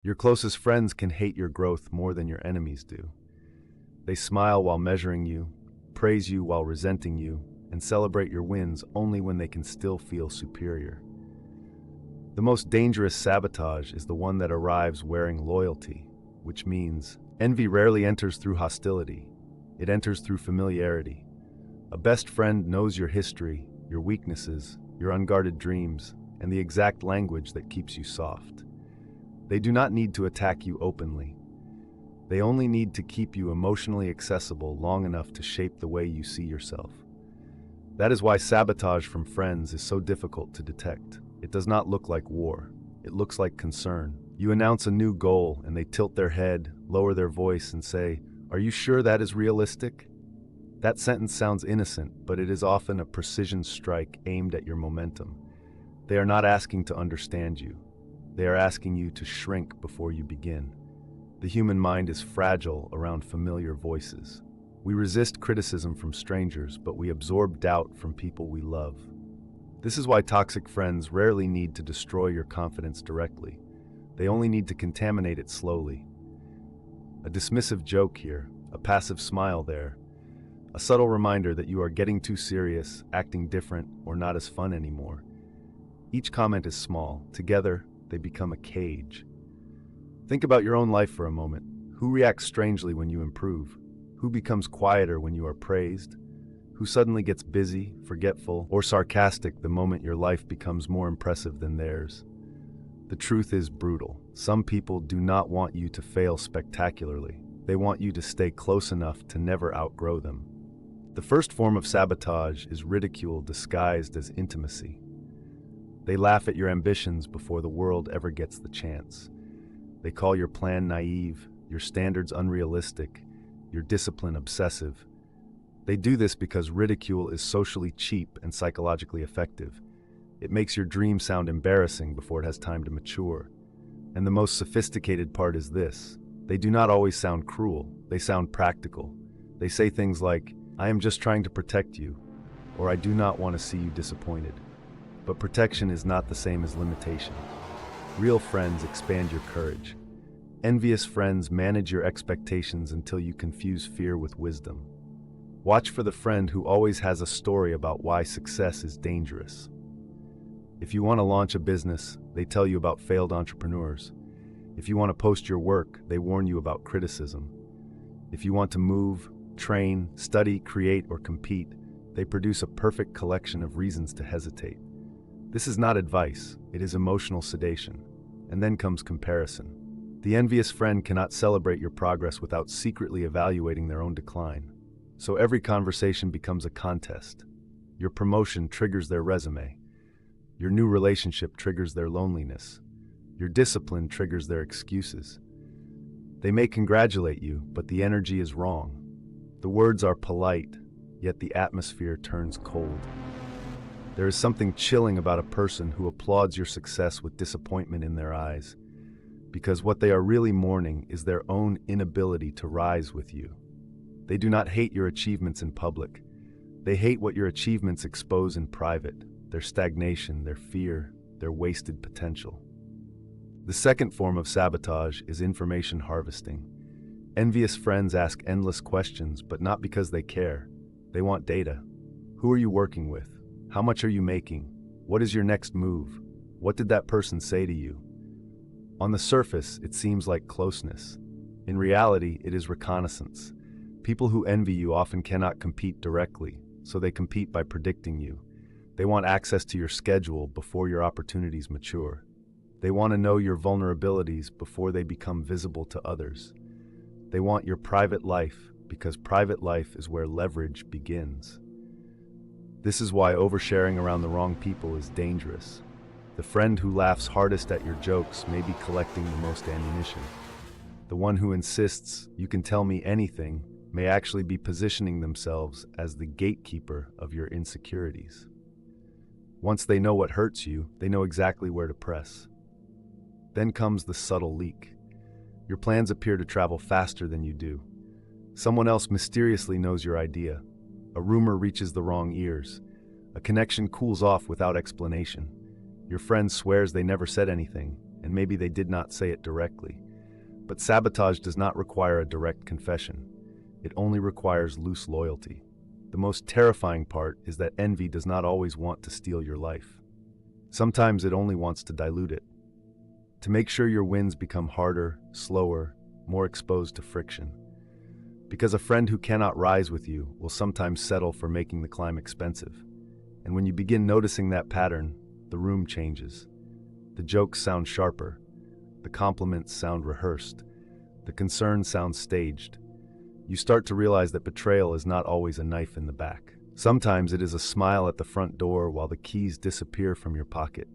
Your closest friends can hate your growth more than your enemies do. They smile while measuring you, praise you while resenting you, and celebrate your wins only when they can still feel superior. The most dangerous sabotage is the one that arrives wearing loyalty, which means envy rarely enters through hostility. It enters through familiarity. A best friend knows your history, your weaknesses, your unguarded dreams, and the exact language that keeps you soft. They do not need to attack you openly. They only need to keep you emotionally accessible long enough to shape the way you see yourself. That is why sabotage from friends is so difficult to detect. It does not look like war. It looks like concern. You announce a new goal and they tilt their head, lower their voice, and say, "Are you sure that is realistic?" That sentence sounds innocent, but it is often a precision strike aimed at your momentum. They are not asking to understand you. They are asking you to shrink before you begin. The human mind is fragile around familiar voices. We resist criticism from strangers, but we absorb doubt from people we love. This is why toxic friends rarely need to destroy your confidence directly. They only need to contaminate it slowly. A dismissive joke here, a passive smile there, a subtle reminder that you are getting too serious, acting different, or not as fun anymore. Each comment is small. Together, they become a cage. Think about your own life for a moment. Who reacts strangely when you improve? Who becomes quieter when you are praised? Who suddenly gets busy, forgetful, or sarcastic the moment your life becomes more impressive than theirs? The truth is brutal. Some people do not want you to fail spectacularly. They want you to stay close enough to never outgrow them. The first form of sabotage is ridicule disguised as intimacy. They laugh at your ambitions before the world ever gets the chance. They call your plan naive, your standards unrealistic, your discipline obsessive. They do this because ridicule is socially cheap and psychologically effective. It makes your dream sound embarrassing before it has time to mature. And the most sophisticated part is this: they do not always sound cruel, they sound practical. They say things like, "I am just trying to protect you," or "I do not want to see you disappointed." But protection is not the same as limitation. Real friends expand your courage. Envious friends manage your expectations until you confuse fear with wisdom. Watch for the friend who always has a story about why success is dangerous. If you want to launch a business, they tell you about failed entrepreneurs. If you want to post your work, they warn you about criticism. If you want to move, train, study, create, or compete, they produce a perfect collection of reasons to hesitate. This is not advice, it is emotional sedation. And then comes comparison. The envious friend cannot celebrate your progress without secretly evaluating their own decline. So every conversation becomes a contest. Your promotion triggers their resume. Your new relationship triggers their loneliness. Your discipline triggers their excuses. They may congratulate you, but the energy is wrong. The words are polite, yet the atmosphere turns cold. There is something chilling about a person who applauds your success with disappointment in their eyes, because what they are really mourning is their own inability to rise with you. They do not hate your achievements in public. They hate what your achievements expose in private, their stagnation, their fear, their wasted potential. The second form of sabotage is information harvesting. Envious friends ask endless questions, but not because they care. They want data. Who are you working with? How much are you making? What is your next move? What did that person say to you? On the surface, it seems like closeness. In reality, it is reconnaissance. People who envy you often cannot compete directly, so they compete by predicting you. They want access to your schedule before your opportunities mature. They want to know your vulnerabilities before they become visible to others. They want your private life, because private life is where leverage begins. This is why oversharing around the wrong people is dangerous. The friend who laughs hardest at your jokes may be collecting the most ammunition. The one who insists, "You can tell me anything," may actually be positioning themselves as the gatekeeper of your insecurities. Once they know what hurts you, they know exactly where to press. Then comes the subtle leak. Your plans appear to travel faster than you do. Someone else mysteriously knows your idea. A rumor reaches the wrong ears. A connection cools off without explanation. Your friend swears they never said anything, and maybe they did not say it directly. But sabotage does not require a direct confession. It only requires loose loyalty. The most terrifying part is that envy does not always want to steal your life. Sometimes it only wants to dilute it, to make sure your wins become harder, slower, more exposed to friction. Because a friend who cannot rise with you will sometimes settle for making the climb expensive. And when you begin noticing that pattern, the room changes. The jokes sound sharper. The compliments sound rehearsed. The concern sounds staged. You start to realize that betrayal is not always a knife in the back. Sometimes it is a smile at the front door while the keys disappear from your pocket.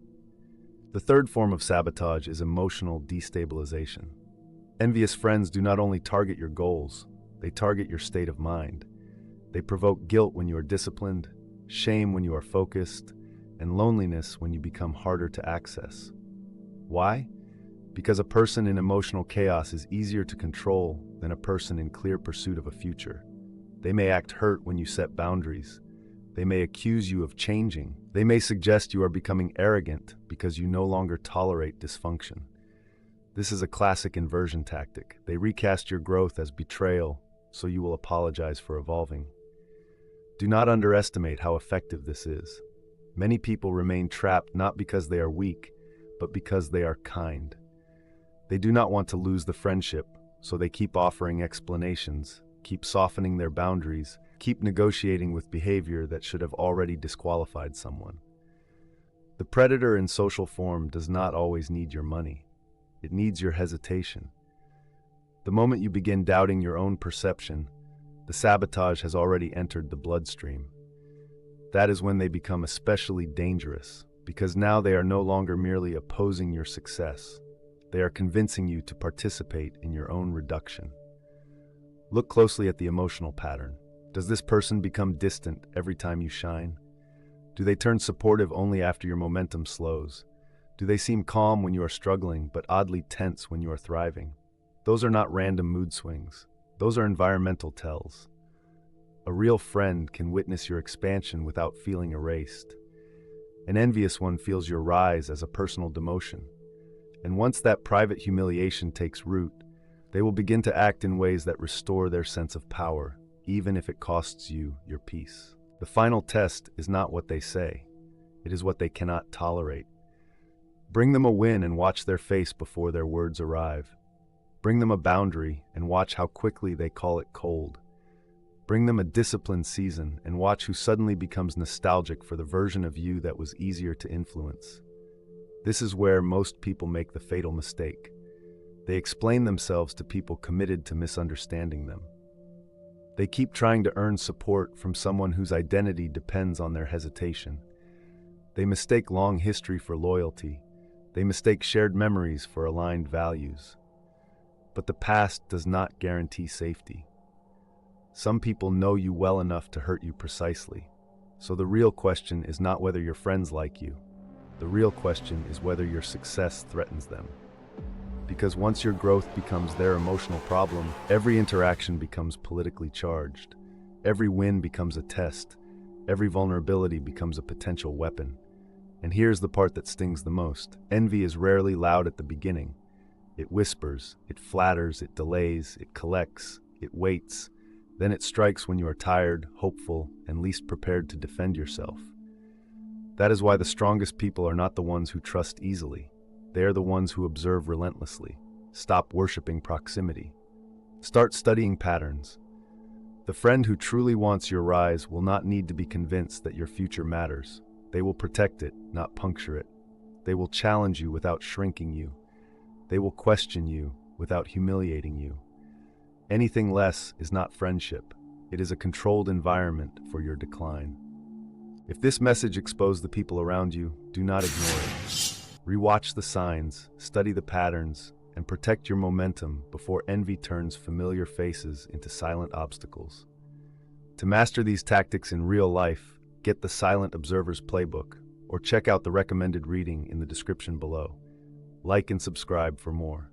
The third form of sabotage is emotional destabilization. Envious friends do not only target your goals, they target your state of mind. They provoke guilt when you are disciplined, shame when you are focused, and loneliness when you become harder to access. Why? Because a person in emotional chaos is easier to control than a person in clear pursuit of a future. They may act hurt when you set boundaries. They may accuse you of changing. They may suggest you are becoming arrogant because you no longer tolerate dysfunction. This is a classic inversion tactic. They recast your growth as betrayal, so you will apologize for evolving. Do not underestimate how effective this is. Many people remain trapped not because they are weak, but because they are kind. They do not want to lose the friendship, so they keep offering explanations, keep softening their boundaries, keep negotiating with behavior that should have already disqualified someone. The predator in social form does not always need your money. It needs your hesitation. The moment you begin doubting your own perception, the sabotage has already entered the bloodstream. That is when they become especially dangerous, because now they are no longer merely opposing your success. They are convincing you to participate in your own reduction. Look closely at the emotional pattern. Does this person become distant every time you shine? Do they turn supportive only after your momentum slows? Do they seem calm when you are struggling, but oddly tense when you are thriving? Those are not random mood swings. Those are environmental tells. A real friend can witness your expansion without feeling erased. An envious one feels your rise as a personal demotion. And once that private humiliation takes root, they will begin to act in ways that restore their sense of power, even if it costs you your peace. The final test is not what they say. It is what they cannot tolerate. Bring them a win and watch their face before their words arrive. Bring them a boundary and watch how quickly they call it cold. Bring them a disciplined season and watch who suddenly becomes nostalgic for the version of you that was easier to influence. This is where most people make the fatal mistake. They explain themselves to people committed to misunderstanding them. They keep trying to earn support from someone whose identity depends on their hesitation. They mistake long history for loyalty. They mistake shared memories for aligned values. But the past does not guarantee safety. Some people know you well enough to hurt you precisely. So the real question is not whether your friends like you. The real question is whether your success threatens them. Because once your growth becomes their emotional problem, every interaction becomes politically charged. Every win becomes a test. Every vulnerability becomes a potential weapon. And here's the part that stings the most. Envy is rarely loud at the beginning. It whispers, it flatters, it delays, it collects, it waits. Then it strikes when you are tired, hopeful, and least prepared to defend yourself. That is why the strongest people are not the ones who trust easily. They are the ones who observe relentlessly. Stop worshiping proximity. Start studying patterns. The friend who truly wants your rise will not need to be convinced that your future matters. They will protect it, not puncture it. They will challenge you without shrinking you. They will question you without humiliating you. Anything less is not friendship. It is a controlled environment for your decline. If this message exposed the people around you, do not ignore it. Rewatch the signs, study the patterns, and protect your momentum before envy turns familiar faces into silent obstacles. To master these tactics in real life, get the Silent Observer's Playbook, or check out the recommended reading in the description below. Like and subscribe for more.